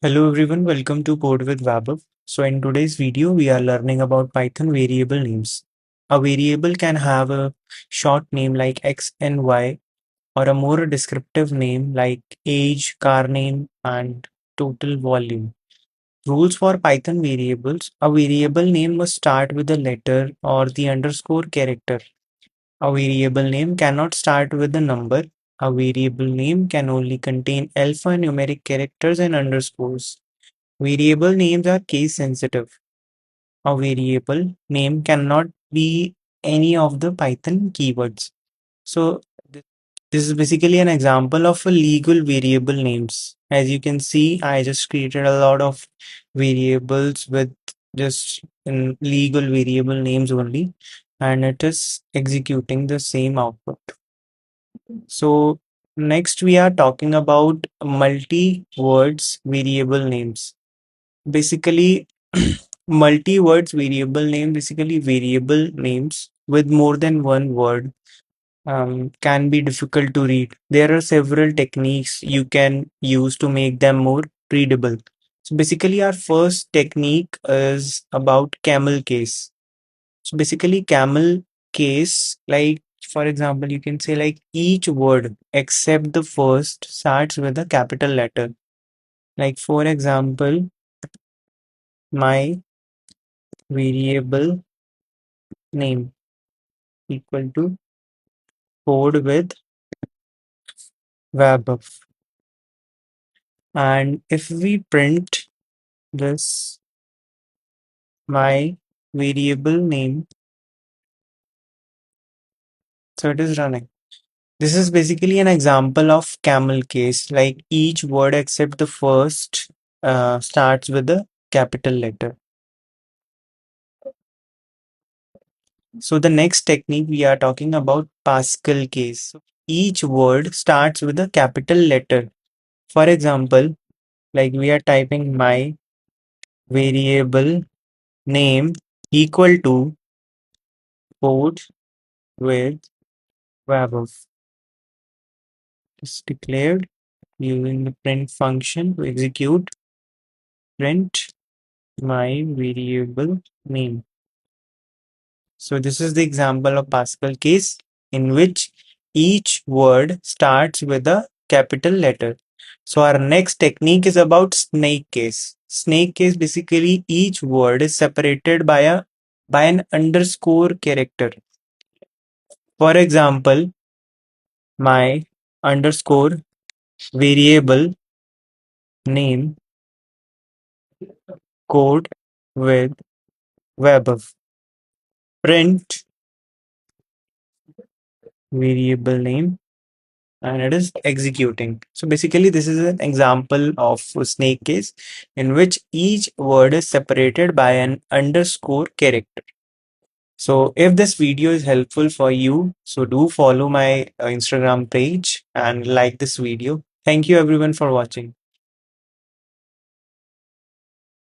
Hello everyone, welcome to Code with Vaibhav. So in today's video, we are learning about Python variable names. A variable can have a short name like X and Y or a more descriptive name like age, car name, and total volume. Rules for Python variables. A variable name must start with a letter or the underscore character. A variable name cannot start with a number. A variable name can only contain alphanumeric characters and underscores. Variable names are case sensitive. A variable name cannot be any of the Python keywords. So this is basically an example of a legal variable names. As you can see, I just created a lot of variables with just legal variable names only, and it is executing the same output. So next we are talking about multi-words variable names. Basically, multi-words variable name, basically variable names with more than one word can be difficult to read. There are several techniques you can use to make them more readable. So basically, our first technique is about camel case. So basically, camel case, like for example, you can say like each word except the first starts with a capital letter. Like for example, my variable name equal to code with Vaibhav. And if we print this my variable name, so it is running. This is basically an example of camel case, like each word except the first starts with a capital letter. So the next technique we are talking about Pascal case. So each word starts with a capital letter. For example, like we are typing my variable name equal to code with Vaibhav is declared using the print function to execute print my variable name. So this is the example of Pascal case in which each word starts with a capital letter. So our next technique is about snake case. Snake case, basically each word is separated by an underscore character. For example, my underscore variable name code with Vaibhav. Print variable name, and it is executing. So basically, this is an example of a snake case in which each word is separated by an underscore character. So if this video is helpful for you, so do follow my Instagram page and like this video. Thank you everyone for watching.